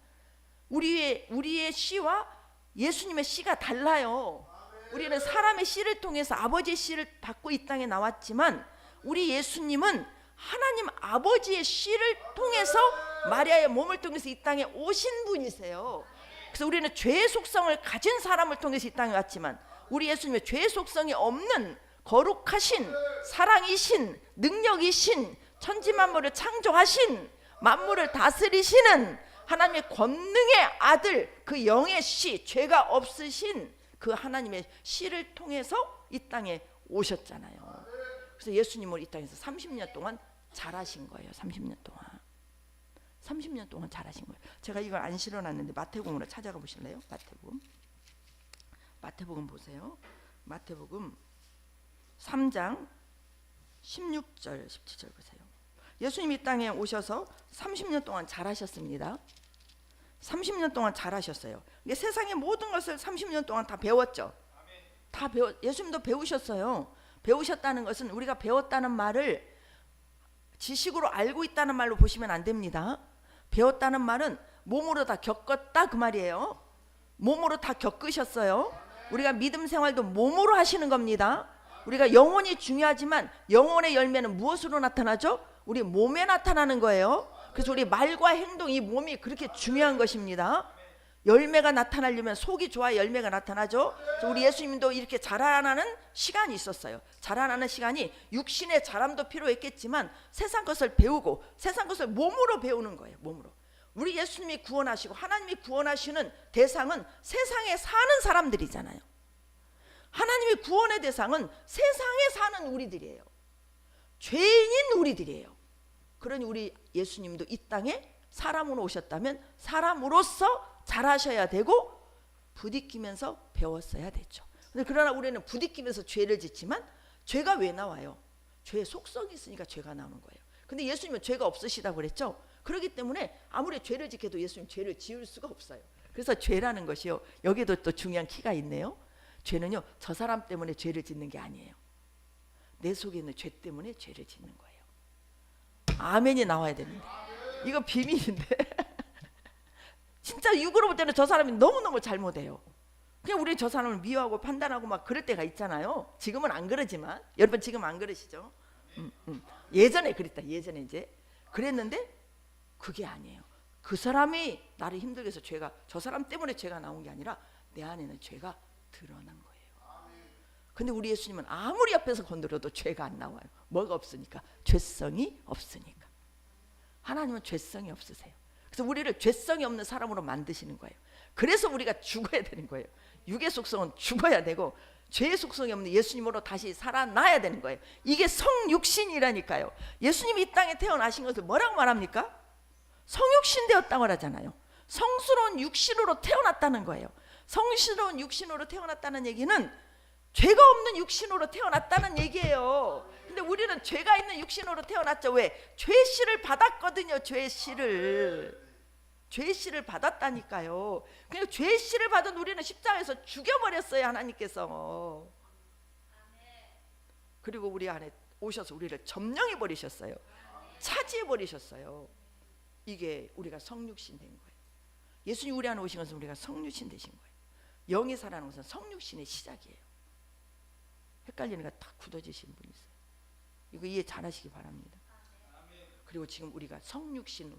우리의 씨와 예수님의 씨가 달라요. 우리는 사람의 씨를 통해서 아버지의 씨를 받고 이 땅에 나왔지만 우리 예수님은 하나님 아버지의 씨를 통해서 마리아의 몸을 통해서 이 땅에 오신 분이세요. 그래서 우리는 죄의 속성을 가진 사람을 통해서 이 땅에 왔지만 우리 예수님의 죄의 속성이 없는 거룩하신 사랑이신 능력이신 천지만물을 창조하신 만물을 다스리시는 하나님의 권능의 아들, 그 영의 씨, 죄가 없으신 그 하나님의 씨를 통해서 이 땅에 오셨잖아요. 그래서 예수님을 이 땅에서 30년 동안 자라신 거예요. 30년 동안 자라신 거예요. 제가 이걸 안 실어놨는데 마태복음으로 찾아가 보실래요? 마태복음 보세요. 마태복음 3장 16절 17절 보세요. 예수님이 이 땅에 오셔서 30년 동안 자라셨습니다. 30년 동안 자라셨어요. 근데 세상의 모든 것을 30년 동안 다 배웠죠. 예수님도 배우셨어요. 배우셨다는 것은 우리가 배웠다는 말을 지식으로 알고 있다는 말로 보시면 안 됩니다. 배웠다는 말은 몸으로 다 겪었다 그 말이에요. 몸으로 다 겪으셨어요. 우리가 믿음 생활도 몸으로 하시는 겁니다. 우리가 영혼이 중요하지만 영혼의 열매는 무엇으로 나타나죠? 우리 몸에 나타나는 거예요. 그래서 우리 말과 행동, 이 몸이 그렇게 중요한 것입니다. 열매가 나타나려면 속이 좋아야 열매가 나타나죠. 그래서 우리 예수님도 이렇게 자라나는 시간이 있었어요. 자라나는 시간이 육신의 자람도 필요했겠지만 세상 것을 배우고 세상 것을 몸으로 배우는 거예요. 몸으로. 우리 예수님이 구원하시고 하나님이 구원하시는 대상은 세상에 사는 사람들이잖아요. 하나님의 구원의 대상은 세상에 사는 우리들이에요. 죄인인 우리들이에요. 그러니 우리 예수님도 이 땅에 사람으로 오셨다면 사람으로서 잘하셔야 되고 부딪히면서 배웠어야 됐죠. 그러나 우리는 부딪히면서 죄를 짓지만 죄가 왜 나와요? 죄의 속성이 있으니까 죄가 나오는 거예요. 근데 예수님은 죄가 없으시다고 그랬죠. 그렇기 때문에 아무리 죄를 지켜도 예수님 죄를 지을 수가 없어요. 그래서 죄라는 것이요, 여기도 또 중요한 키가 있네요. 죄는요, 저 사람 때문에 죄를 짓는 게 아니에요. 내 속에 있는 죄 때문에 죄를 짓는 거예요. 아멘이 나와야 됩니다. 이거 비밀인데 진짜 육으로 볼 때는 저 사람이 너무너무 잘못해요. 그냥 우리 저 사람을 미워하고 판단하고 막 그럴 때가 있잖아요. 지금은 안 그러지만, 여러분 지금 안 그러시죠? 예전에 그랬다. 예전에 이제 그랬는데 그게 아니에요. 그 사람이 나를 힘들게 해서 죄가, 저 사람 때문에 죄가 나온 게 아니라 내 안에는 죄가 드러난 거예요. 근데 우리 예수님은 아무리 옆에서 건드려도 죄가 안 나와요. 뭐가 없으니까? 죄성이 없으니까. 하나님은 죄성이 없으세요. 그래서 우리를 죄성이 없는 사람으로 만드시는 거예요. 그래서 우리가 죽어야 되는 거예요. 육의 속성은 죽어야 되고 죄의 속성이 없는 예수님으로 다시 살아나야 되는 거예요. 이게 성육신이라니까요. 예수님이 이 땅에 태어나신 것을 뭐라고 말합니까? 성육신 되었다고 하잖아요. 성스러운 육신으로 태어났다는 거예요. 성스러운 육신으로 태어났다는 얘기는 죄가 없는 육신으로 태어났다는 얘기예요. 근데 우리는 죄가 있는 육신으로 태어났죠. 왜? 죄씨를 받았거든요. 죄씨를 받았다니까요. 그냥 죄씨를 받은 우리는 십자가에서 죽여버렸어요. 하나님께서. 그리고 우리 안에 오셔서 우리를 점령해 버리셨어요. 차지해 버리셨어요. 이게 우리가 성육신 된 거예요. 예수님 우리 안에 오신 것은 우리가 성육신 되신 거예요. 영이 살아나는 것은 성육신의 시작이에요. 헷갈리는 거 다 굳어지신 분이 있어요. 이거 이해 잘 하시기 바랍니다. 그리고 지금 우리가 성육신화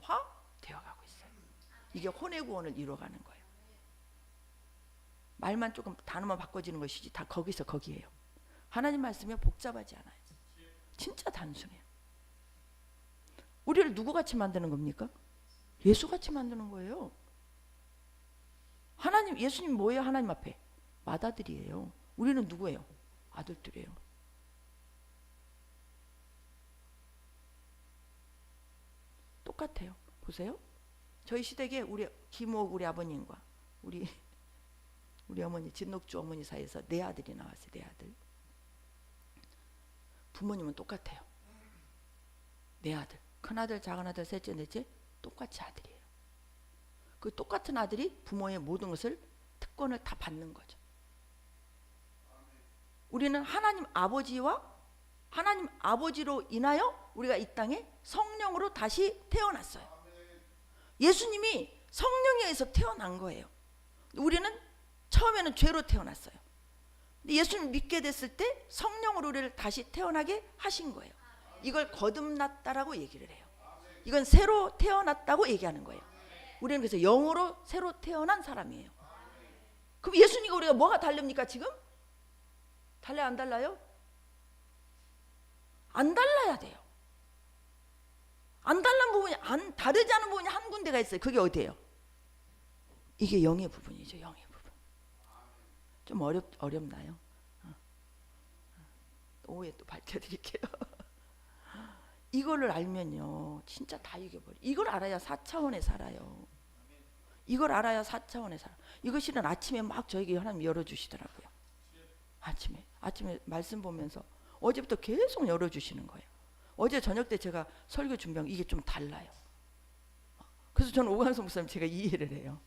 되어가고 있어요. 이게 혼의 구원을 이루어가는 거예요. 말만 조금 단어만 바꿔지는 것이지 다 거기서 거기에요. 하나님 말씀이 복잡하지 않아요. 진짜 단순해요. 우리를 누구같이 만드는 겁니까? 예수같이 만드는 거예요. 하나님, 예수님 뭐예요? 하나님 앞에 맏아들이에요. 우리는 누구예요? 아들들이에요. 똑같아요. 보세요. 저희 시댁에 우리 김옥 우리 아버님과 우리 어머니 진녹주 어머니 사이에서 네 아들이 나왔어요. 네 아들. 부모님은 똑같아요. 네 아들. 큰아들, 작은아들, 셋째, 넷째 똑같이 아들이에요. 그 똑같은 아들이 부모의 모든 것을 특권을 다 받는 거죠. 우리는 하나님 아버지와 하나님 아버지로 인하여 우리가 이 땅에 성령으로 다시 태어났어요. 예수님이 성령에 의해서 태어난 거예요. 우리는 처음에는 죄로 태어났어요. 근데 예수님 믿게 됐을 때 성령으로 우리를 다시 태어나게 하신 거예요. 이걸 거듭났다라고 얘기를 해요. 이건 새로 태어났다고 얘기하는 거예요. 우리는 그래서 영으로 새로 태어난 사람이에요. 그럼 예수님과 우리가 뭐가 다릅니까 지금? 달라요 안 달라요? 안 달라야 돼요. 안 달란 부분이, 안 다르지 않은 부분이 한 군데가 있어요. 그게 어디예요? 이게 영의 부분이죠. 영의 부분. 좀 어렵나요? 오후에 또 밝혀드릴게요. 이거를 알면요 진짜 다 이겨버려. 이걸 알아야 4차원에 살아요. 이걸 알아야 4차원에 살아. 이것이는 아침에 막 저에게 하나님 열어주시더라고요. 아침에 말씀 보면서 어제부터 계속 열어주시는 거예요. 어제 저녁 때 제가 설교 준비한 이게 좀 달라요. 그래서 저는 오광석 목사님 제가 이해를 해요.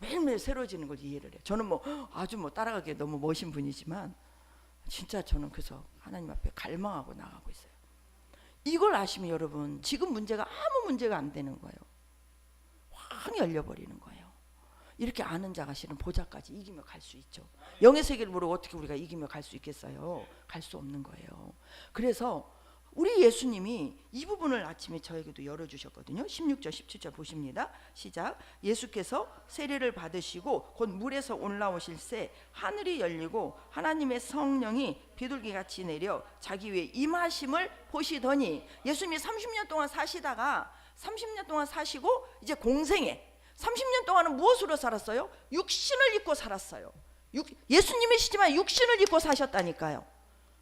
매일매일 새로워지는 걸 이해를 해요. 저는 뭐 아주 뭐 따라가기에 너무 멋진 분이지만 진짜 저는 그래서 하나님 앞에 갈망하고 나가고 있어요. 이걸 아시면 여러분 지금 문제가 아무 문제가 안 되는 거예요. 확 열려버리는 거예요. 이렇게 아는 자가 실은 보좌까지 이기며 갈 수 있죠. 영의 세계를 모르고 어떻게 우리가 이기며 갈 수 있겠어요? 갈 수 없는 거예요. 그래서 우리 예수님이 이 부분을 아침에 저에게도 열어주셨거든요. 16절 17절 보십니다. 시작. 예수께서 세례를 받으시고 곧 물에서 올라오실 새 하늘이 열리고 하나님의 성령이 비둘기같이 내려 자기 위에 임하심을 보시더니, 예수님이 30년 동안 사시다가 30년 동안 사시고 이제 공생에 30년 동안은 무엇으로 살았어요? 육신을 입고 살았어요. 예수님이시지만 육신을 입고 사셨다니까요.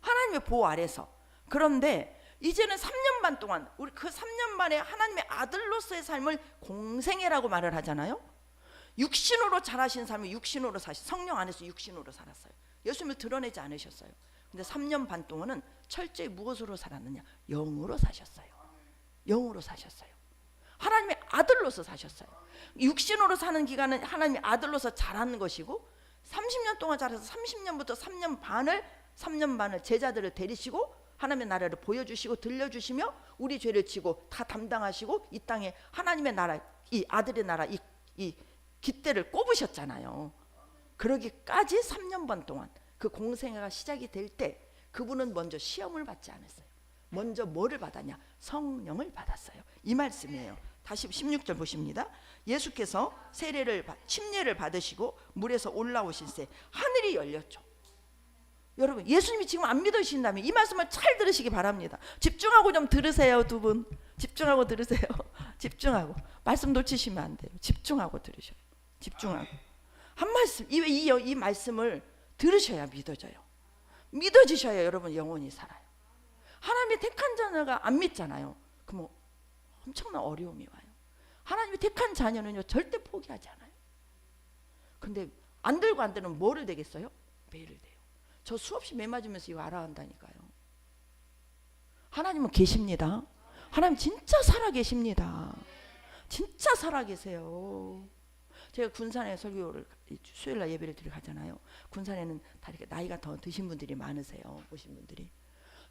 하나님의 보호 아래서. 그런데 이제는 3년 반 동안 우리 그 3년 반에 하나님의 아들로서의 삶을 공생애라고 말을 하잖아요. 육신으로 자라신 삶을 육신으로 성령 안에서 육신으로 살았어요. 예수님을 드러내지 않으셨어요. 근데 3년 반 동안은 철저히 무엇으로 살았느냐? 영으로 사셨어요. 영으로 사셨어요. 하나님의 아들로서 사셨어요. 육신으로 사는 기간은 하나님의 아들로서 자라는 것이고, 30년 동안 자라서 30년부터 3년 반을 제자들을 데리시고 하나님의 나라를 보여주시고 들려주시며 우리 죄를 지고 다 담당하시고 이 땅에 하나님의 나라, 이 아들의 나라, 이 깃대를 꼽으셨잖아요. 그러기까지 3년 반 동안 그 공생애가 시작이 될 때 그분은 먼저 시험을 받지 않았어요. 먼저 뭐를 받았냐? 성령을 받았어요. 이 말씀이에요. 다시 16절 보십니다. 예수께서 침례를 받으시고 물에서 올라오실 때 하늘이 열렸죠. 여러분, 예수님이 지금 안 믿으신다면 이 말씀을 잘 들으시기 바랍니다. 집중하고 좀 들으세요. 두 분 집중하고 들으세요. 집중하고, 말씀 놓치시면 안 돼요. 집중하고 들으셔요. 집중하고 한 말씀, 이 말씀을 들으셔야 믿어져요. 믿어지셔야 여러분 영원히 살아요. 하나님의 택한 자녀가 안 믿잖아요. 그럼 엄청난 어려움이 와요. 하나님의 택한 자녀는요 절대 포기하지 않아요. 근데 안 들고 안 되면 뭐를 되겠어요? 매를 돼요. 저 수없이 매 맞으면서 이거 알아간다니까요. 하나님은 계십니다. 하나님 진짜 살아 계십니다. 진짜 살아 계세요. 제가 군산에 설교를 수요일날 예배를 드리러 가잖아요. 군산에는 다 이렇게 나이가 더 드신 분들이 많으세요. 오신 분들이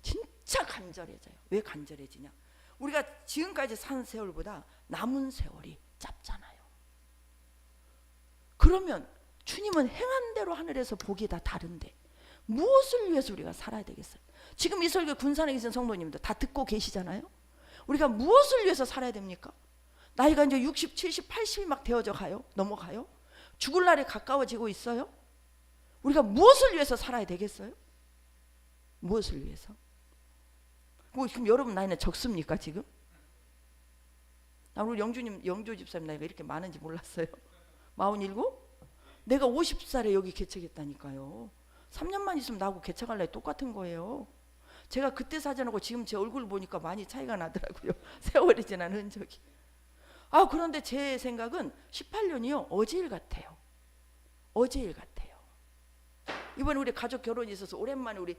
진짜 간절해져요. 왜 간절해지냐? 우리가 지금까지 산 세월보다 남은 세월이 짧잖아요. 그러면 주님은 행한 대로 하늘에서 복이 다 다른데 무엇을 위해서 우리가 살아야 되겠어요? 지금 이 설교 군산에 계신 성도님들 다 듣고 계시잖아요. 우리가 무엇을 위해서 살아야 됩니까? 나이가 이제 60, 70, 80이 막 되어져 가요. 넘어가요. 죽을 날이 가까워지고 있어요. 우리가 무엇을 위해서 살아야 되겠어요? 무엇을 위해서? 그럼 여러분 나이는 적습니까 지금? 우리 영조 집사님 나이가 이렇게 많은지 몰랐어요. 47? 내가 50살에 여기 개척했다니까요. 3년만 있으면 나하고 개척할 나이 똑같은 거예요. 제가 그때 사진하고 지금 제 얼굴 보니까 많이 차이가 나더라고요. 세월이 지난 흔적이. 그런데 제 생각은 18년이요 어제 일 같아요. 어제 일 같아요. 이번에 우리 가족 결혼이 있어서 오랜만에 우리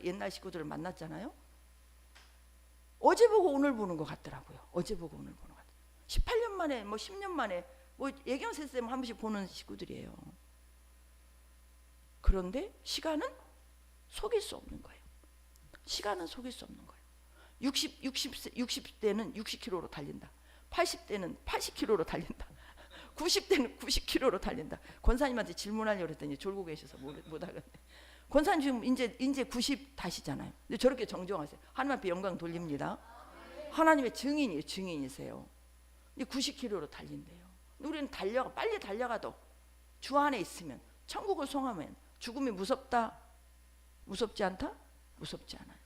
옛날 식구들을 만났잖아요. 어제 보고 오늘 보는 것 같더라고요. 어제 보고 오늘 보는 것 같아요. 18년 만에 10년 만에 예경세 쌤 한 번씩 보는 식구들이에요. 그런데 시간은 속일 수 없는 거예요. 시간은 속일 수 없는 거예요. 60대는 60km로 달린다. 80대는 80km로 달린다. 90대는 90km로 달린다. 권사님한테 질문하려고 했더니 졸고 계셔서 못 하겠네. 권사님 지금 이제 90 다시잖아요. 근데 저렇게 정정하세요. 하나님 앞에 영광 돌립니다. 하나님의 증인이세요. 근데 90km로 달린대요. 우리는 빨리 달려가도 주 안에 있으면, 천국을 송하면 죽음이 무섭다? 무섭지 않다? 무섭지 않아요.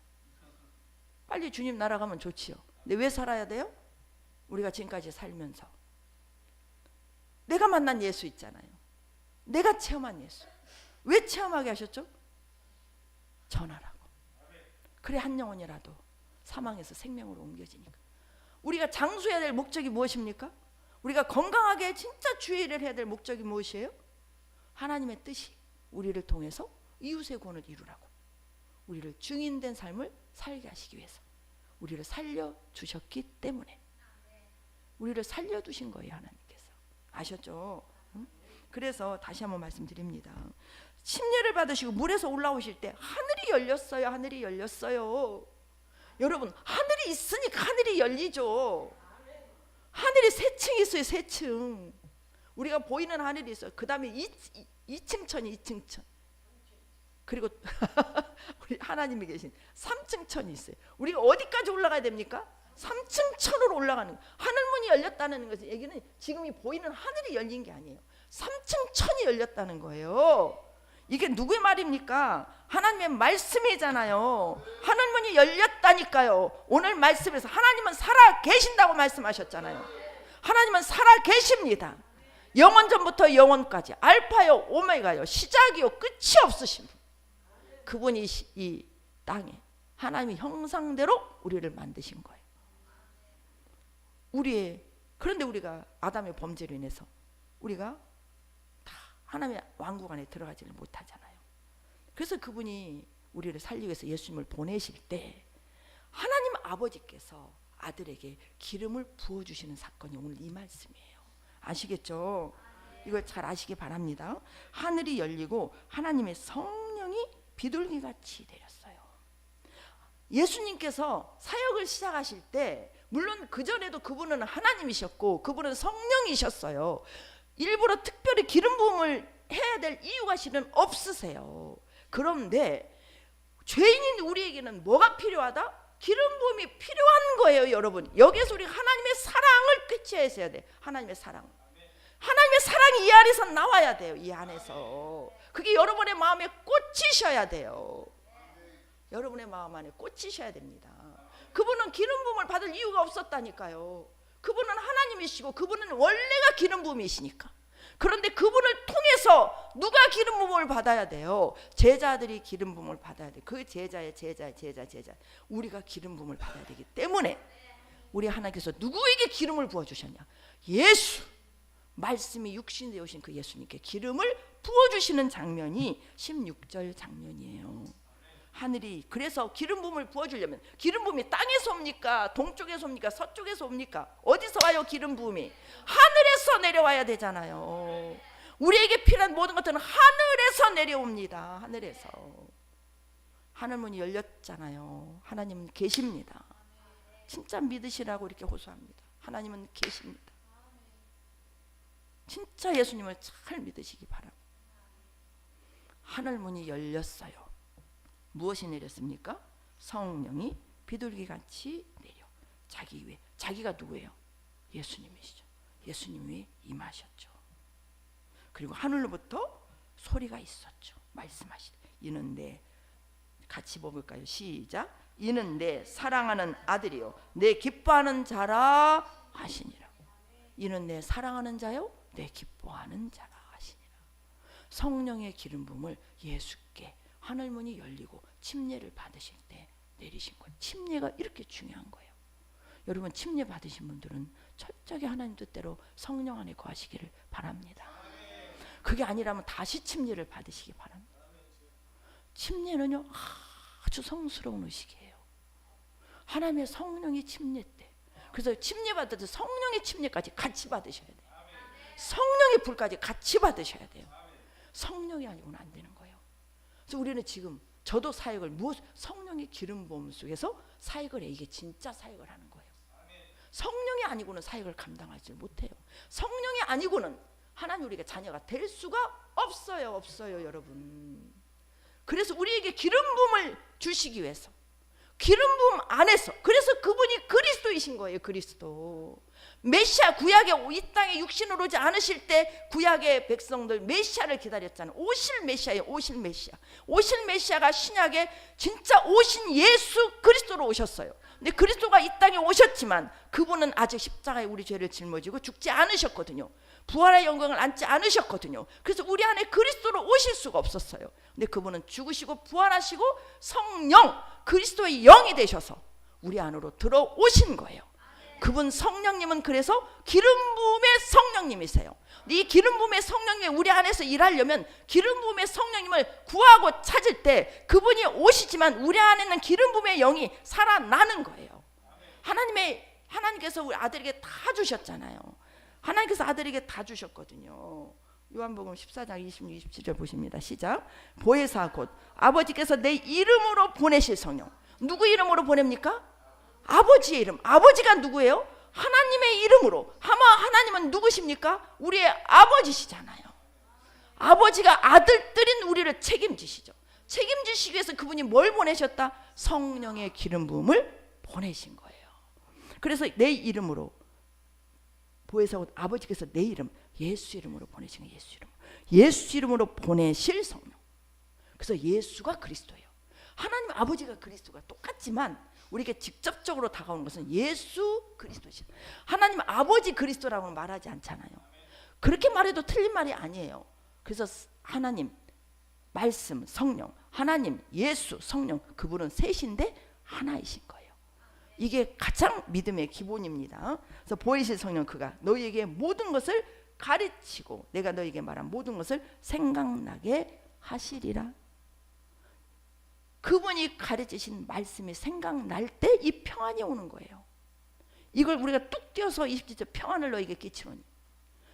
빨리 주님 날아가면 좋지요. 근데 왜 살아야 돼요? 우리가 지금까지 살면서 내가 만난 예수 있잖아요. 내가 체험한 예수. 왜 체험하게 하셨죠? 전하라고. 그래 한 영혼이라도 사망에서 생명으로 옮겨지니까. 우리가 장수해야 될 목적이 무엇입니까? 우리가 건강하게 진짜 주의 일을 해야 될 목적이 무엇이에요? 하나님의 뜻이 우리를 통해서 이웃의 구원을 이루라고, 우리를 증인된 삶을 살게 하시기 위해서 우리를 살려주셨기 때문에, 우리를 살려두신 거예요. 하나님께서. 아셨죠? 응? 그래서 다시 한번 말씀드립니다. 침례를 받으시고 물에서 올라오실 때 하늘이 열렸어요. 하늘이 열렸어요. 여러분, 하늘이 있으니까 하늘이 열리죠. 하늘이 세 층이 있어요. 세 층. 우리가 보이는 하늘이 있어요. 그 다음에 2층 천이 2층 천. 그리고 우리 하나님이 계신 3층 천이 있어요. 우리가 어디까지 올라가야 됩니까? 3층 천으로 올라가는 거예요. 하늘문이 열렸다는 것은 얘기는 지금 이 보이는 하늘이 열린 게 아니에요. 3층 천이 열렸다는 거예요. 이게 누구의 말입니까? 하나님의 말씀이잖아요. 하늘문이 열렸다니까요. 오늘 말씀에서 하나님은 살아 계신다고 말씀하셨잖아요. 하나님은 살아 계십니다. 영원전부터 영원까지 알파요 오메가요 시작이요 끝이 없으신 분. 그분이 이 땅에 하나님의 형상대로 우리를 만드신 거예요. 그런데 우리가 아담의 범죄로 인해서 우리가 다 하나님의 왕국 안에 들어가지를 못하잖아요. 그래서 그분이 우리를 살리기 위해서 예수님을 보내실 때 하나님 아버지께서 아들에게 기름을 부어주시는 사건이 오늘 이 말씀이에요. 아시겠죠? 이걸 잘 아시기 바랍니다. 하늘이 열리고 하나님의 성령이 비둘기같이 내렸어요. 예수님께서 사역을 시작하실 때 물론 그전에도 그분은 하나님이셨고 그분은 성령이셨어요. 일부러 특별히 기름 부음을 해야 될 이유가 실은 없으세요. 그런데 죄인인 우리에게는 뭐가 필요하다? 기름 부음이 필요한 거예요. 여러분, 여기서 우리가 하나님의 사랑을 꿰쳐야 돼. 하나님의 사랑, 하나님의 사랑이 이 안에서 나와야 돼요. 이 안에서 그게 여러분의 마음에 꽂히셔야 돼요. 여러분의 마음 안에 꽂히셔야 됩니다. 그분은 기름 부음을 받을 이유가 없었다니까요. 그분은 하나님이시고 그분은 원래가 기름 부음이시니까. 그런데 그분을 통해서 누가 기름 부음을 받아야 돼요? 제자들이 기름 부음을 받아야 돼. 그 제자의 제자 우리가 기름 부음을 받아야 되기 때문에 우리 하나님께서 누구에게 기름을 부어 주셨냐? 예수, 말씀이 육신이 되오신 그 예수님께 기름을 부어 주시는 장면이 16절 장면이에요. 하늘이 그래서 기름 부음을 부어 주려면 기름 부음이 땅에서 옵니까? 동쪽에서 옵니까? 서쪽에서 옵니까? 어디서 와요? 기름 부음이 하늘에서 내려와야 되잖아요. 우리에게 필요한 모든 것들은 하늘에서 내려옵니다. 하늘에서. 하늘문이 열렸잖아요. 하나님은 계십니다. 진짜 믿으시라고 이렇게 호소합니다. 하나님은 계십니다. 진짜 예수님을 잘 믿으시기 바랍니다. 하늘문이 열렸어요. 무엇이 내렸습니까? 성령이 비둘기같이 내려 자기 위에. 자기가 누구예요? 예수님이시죠. 예수님 위에 임하셨죠. 그리고 하늘로부터 소리가 있었죠. 말씀하시되 이는 내, 같이 뽑을까요? 시작. 이는 내 사랑하는 아들이요 내 기뻐하는 자라 하시니라. 이는 내 사랑하는 자요 내 기뻐하는 자라 하시니라. 성령의 기름 부음을 예수께 하늘문이 열리고 침례를 받으실 때 내리신 거예요. 침례가 이렇게 중요한 거예요. 여러분, 침례 받으신 분들은 철저하게 하나님 뜻대로 성령 안에 거하시기를 바랍니다. 그게 아니라면 다시 침례를 받으시기 바랍니다. 침례는요 아주 성스러운 의식이에요. 하나님의 성령이 침례 때, 그래서 침례 받을 때 성령의 침례까지 같이 받으셔야 돼요. 성령의 불까지 같이 받으셔야 돼요. 성령이 아니고는 안 되는 거예요. 그래서 우리는 지금 저도 사역을 성령의 기름 부음 속에서 사역을 해. 이게 진짜 사역을 하는 거예요. 성령이 아니고는 사역을 감당하지 못해요. 성령이 아니고는 하나님 우리가 자녀가 될 수가 없어요. 여러분. 그래서 우리에게 기름 부음을 주시기 위해서 기름 부음 안에서, 그래서 그분이 그리스도이신 거예요. 그리스도 메시아, 구약에 이 땅에 육신으로 오지 않으실 때 구약의 백성들 메시아를 기다렸잖아요. 오실 메시아예요. 오실 메시아가 신약에 진짜 오신 예수 그리스도로 오셨어요. 근데 그리스도가 이 땅에 오셨지만 그분은 아직 십자가에 우리 죄를 짊어지고 죽지 않으셨거든요. 부활의 영광을 안지 않으셨거든요. 그래서 우리 안에 그리스도로 오실 수가 없었어요. 근데 그분은 죽으시고 부활하시고 성령, 그리스도의 영이 되셔서 우리 안으로 들어오신 거예요. 그분 성령님은 그래서 기름 부음의 성령님이세요. 이 기름 부음의 성령님이 우리 안에서 일하려면 기름 부음의 성령님을 구하고 찾을 때 그분이 오시지만 우리 안에는 기름 부음의 영이 살아나는 거예요. 하나님께서 우리 아들에게 다 주셨잖아요. 하나님께서 아들에게 다 주셨거든요. 요한복음 14장 26, 27절 보십니다. 시작. 보혜사 곧 아버지께서 내 이름으로 보내실 성령. 누구 이름으로 보냅니까? 아버지의 이름. 아버지가 누구예요? 하나님의 이름으로. 하나님은 누구십니까? 우리의 아버지시잖아요. 아버지가 아들들인 우리를 책임지시죠. 책임지시기 위해서 그분이 뭘 보내셨다? 성령의 기름 부음을 보내신 거예요. 그래서 내 이름으로 보혜사 아버지께서 내 이름 예수 이름으로 보내신 거예요. 예수 이름으로 보내실 성령. 그래서 예수가 그리스도예요. 하나님 아버지가 그리스도가 똑같지만 우리에게 직접적으로 다가오는 것은 예수 그리스도시. 하나님 아버지 그리스도라고 말하지 않잖아요. 그렇게 말해도 틀린 말이 아니에요. 그래서 하나님 말씀 성령, 하나님 예수 성령, 그분은 셋인데 하나이신 거예요. 이게 가장 믿음의 기본입니다. 그래서 보이실 성령 그가 너희에게 모든 것을 가르치고 내가 너희에게 말한 모든 것을 생각나게 하시리라. 그분이 가르치신 말씀이 생각날 때 이 평안이 오는 거예요. 이걸 우리가 뚝 띄어서 27절 평안을 너희에게 끼치노니.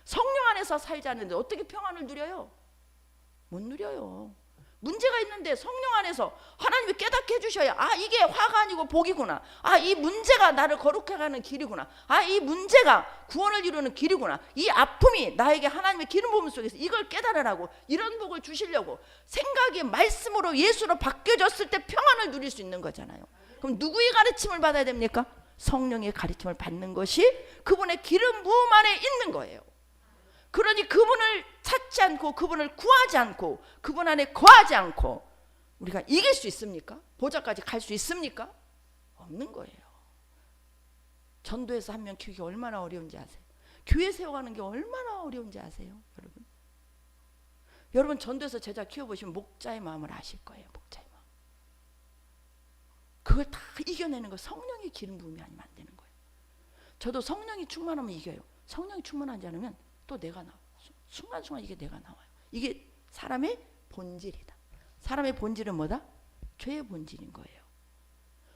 성령 안에서 살지 않는데 어떻게 평안을 누려요? 못 누려요. 문제가 있는데 성령 안에서 하나님이 깨닫게 해주셔야 이게 화가 아니고 복이구나. 이 문제가 나를 거룩해가는 길이구나. 이 문제가 구원을 이루는 길이구나. 이 아픔이 나에게 하나님의 기름 부음 속에서 이걸 깨달으라고 이런 복을 주시려고 생각이 말씀으로 예수로 바뀌어졌을 때 평안을 누릴 수 있는 거잖아요. 그럼 누구의 가르침을 받아야 됩니까? 성령의 가르침을 받는 것이 그분의 기름 부음 안에 있는 거예요. 그러니 그분을 찾지 않고 그분을 구하지 않고 그분 안에 거하지 않고 우리가 이길 수 있습니까? 보좌까지 갈 수 있습니까? 없는 거예요. 전도에서 한 명 키우기 얼마나 어려운지 아세요? 교회 세워가는 게 얼마나 어려운지 아세요? 여러분 전도에서 제자 키워보시면 목자의 마음을 아실 거예요. 목자의 마음. 그걸 다 이겨내는 거 성령의 기름 부음이 아니면 안 되는 거예요. 저도 성령이 충만하면 이겨요. 성령이 충만하지 않으면 또 내가 나와. 순간순간 이게 내가 나와요. 이게 사람의 본질이다. 사람의 본질은 뭐다? 죄의 본질인 거예요.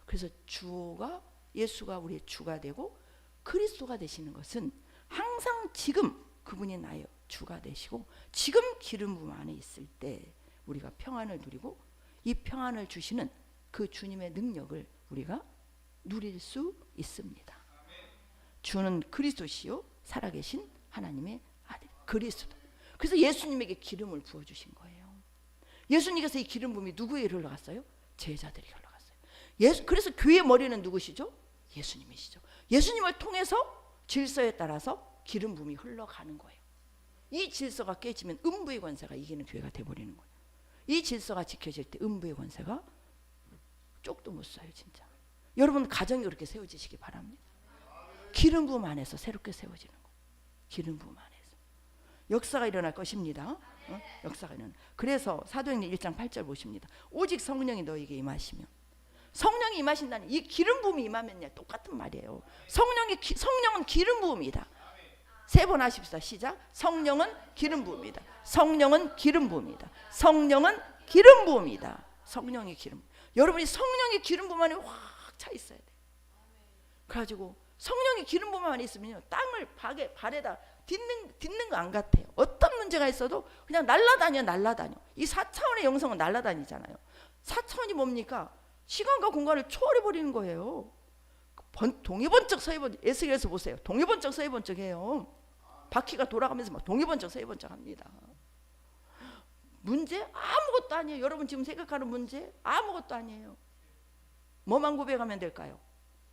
그래서 주가 예수가 우리의 주가 되고 그리스도가 되시는 것은 항상 지금 그분이 나의 주가 되시고 지금 기름 부음 안에 있을 때 우리가 평안을 누리고 이 평안을 주시는 그 주님의 능력을 우리가 누릴 수 있습니다. 주는 그리스도시요 살아계신 하나님의 아들 그리스도. 그래서 예수님에게 기름을 부어주신 거예요. 예수님께서 이 기름 부음이 누구에게 흘러갔어요? 제자들에게 흘러갔어요. 그래서 교회의 머리는 누구시죠? 예수님이시죠. 예수님을 통해서 질서에 따라서 기름 부음이 흘러가는 거예요. 이 질서가 깨지면 음부의 권세가 이기는 교회가 돼버리는 거예요. 이 질서가 지켜질 때 음부의 권세가 쪽도 못 써요. 진짜 여러분 가정이 그렇게 세워지시기 바랍니다. 기름 부음 안에서 새롭게 세워지는 거예요. 기름 부음 안에서 역사가 일어날 것입니다. 역사가 일어나. 그래서 사도행전 1장 8절 보십니다. 오직 성령이 너에게 임하시면. 성령이 임하신다는 이 기름 부음이 임하면요 똑같은 말이에요. 성령은 기름 부음이다. 세 번 하십시다. 시작. 성령은 기름 부음이다. 성령은 기름 부음이다. 성령은 기름 부음이다. 성령의 기름. 여러분이 성령의 기름 부음 안에 확 차 있어야 돼. 그래가지고 성령이 기름 부음 안에 있으면요 땅을 발에다 딛는 거 안 같아요. 어떤 문제가 있어도 그냥 날라다녀. 이 4차원의 영성은 날라다니잖아요. 4차원이 뭡니까? 시간과 공간을 초월해 버리는 거예요. 동해번쩍 서해번쩍. 에스겔에서 보세요. 동해번쩍 서해번쩍 해요. 바퀴가 돌아가면서 막 동해번쩍 서해번쩍 합니다. 문제 아무것도 아니에요. 여러분 지금 생각하는 문제 아무것도 아니에요. 뭐만 고백하면 될까요?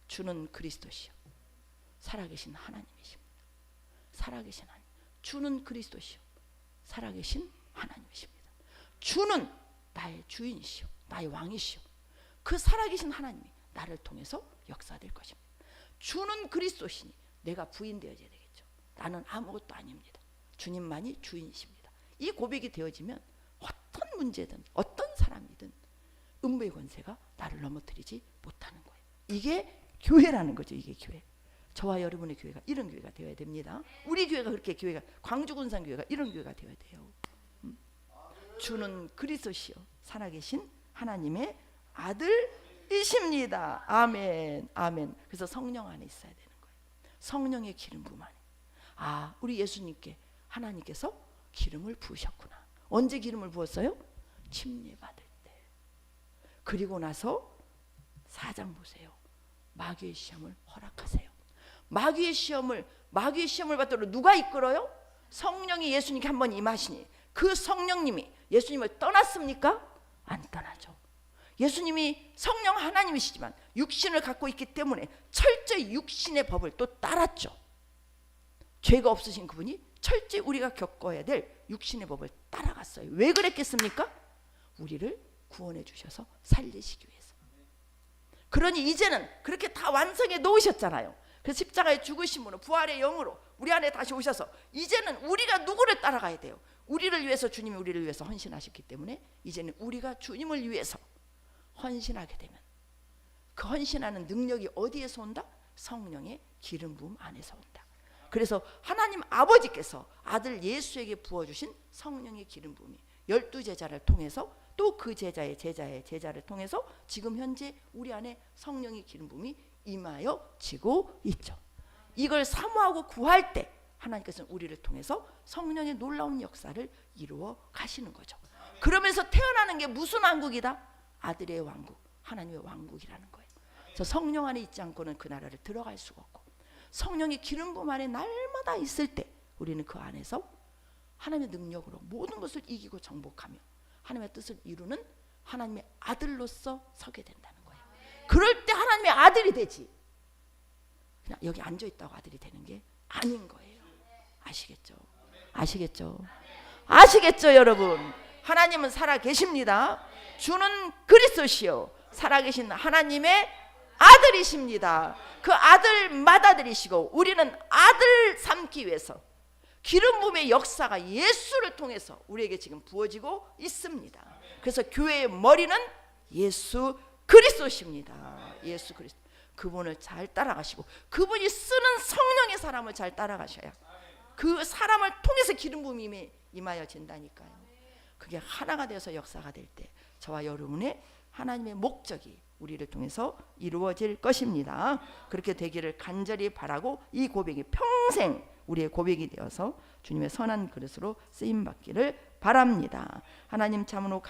주는 그리스도시요 살아계신 하나님이십니다. 살아계신 하나님. 주는 그리스도시요 살아계신 하나님이십니다. 주는 나의 주인이시요 나의 왕이시요 그 살아계신 하나님이 나를 통해서 역사될 것입니다. 주는 그리스도시니 내가 부인되어져야 되겠죠. 나는 아무것도 아닙니다. 주님만이 주인이십니다. 이 고백이 되어지면 어떤 문제든 어떤 사람이든 음부의 권세가 나를 넘어뜨리지 못하는 거예요. 이게 교회라는 거죠. 이게 교회. 저와 여러분의 교회가 이런 교회가 되어야 됩니다. 우리 교회가 그렇게 교회가 광주군산교회가 이런 교회가 되어야 돼요. 주는 그리스도시요 살아계신 하나님의 아들이십니다. 아멘. 아멘. 그래서 성령 안에 있어야 되는 거예요. 성령의 기름 부음 안에. 우리 예수님께 하나님께서 기름을 부으셨구나. 언제 기름을 부었어요? 침례 받을 때. 그리고 나서 4장 보세요. 마귀의 시험을 허락하세요. 마귀의 시험을 받도록 누가 이끌어요? 성령이 예수님께 한번 임하시니 그 성령님이 예수님을 떠났습니까? 안 떠나죠. 예수님이 성령 하나님이시지만 육신을 갖고 있기 때문에 철저히 육신의 법을 또 따랐죠. 죄가 없으신 그분이 철저히 우리가 겪어야 될 육신의 법을 따라갔어요. 왜 그랬겠습니까? 우리를 구원해 주셔서 살리시기 위해서. 그러니 이제는 그렇게 다 완성해 놓으셨잖아요. 그래서 십자가에 죽으심으로 부활의 영으로 우리 안에 다시 오셔서 이제는 우리가 누구를 따라가야 돼요? 우리를 위해서 주님이 우리를 위해서 헌신하셨기 때문에 이제는 우리가 주님을 위해서 헌신하게 되면 그 헌신하는 능력이 어디에서 온다? 성령의 기름 부음 안에서 온다. 그래서 하나님 아버지께서 아들 예수에게 부어주신 성령의 기름 부음이 12제자를 통해서 또 그 제자의 제자를 통해서 지금 현재 우리 안에 성령의 기름 부음이 임하여 지고 있죠. 이걸 사모하고 구할 때 하나님께서는 우리를 통해서 성령의 놀라운 역사를 이루어 가시는 거죠. 그러면서 태어나는 게 무슨 왕국이다? 아들의 왕국, 하나님의 왕국이라는 거예요. 그래서 성령 안에 있지 않고는 그 나라를 들어갈 수가 없고 성령의 기름 부음 안에 날마다 있을 때 우리는 그 안에서 하나님의 능력으로 모든 것을 이기고 정복하며 하나님의 뜻을 이루는 하나님의 아들로서 서게 된다는 거예요. 그럴 때 하나님의 아들이 되지 그냥 여기 앉아있다고 아들이 되는 게 아닌 거예요. 아시겠죠? 아시겠죠? 아시겠죠 여러분? 하나님은 살아계십니다. 주는 그리스도시요 살아계신 하나님의 아들이십니다. 그 아들 맏아들이시고 우리는 아들 삼기 위해서 기름 부음의 역사가 예수를 통해서 우리에게 지금 부어지고 있습니다. 그래서 교회의 머리는 예수 그리스도십니다. 예수 그리스도. 그분을 잘 따라가시고 그분이 쓰는 성령의 사람을 잘 따라가셔야 그 사람을 통해서 기름 부음이 임하여진다니까요. 그게 하나가 되어서 역사가 될 때 저와 여러분의 하나님의 목적이 우리를 통해서 이루어질 것입니다. 그렇게 되기를 간절히 바라고 이 고백이 평생 우리의 고백이 되어서 주님의 선한 그릇으로 쓰임 받기를 바랍니다. 하나님 참으로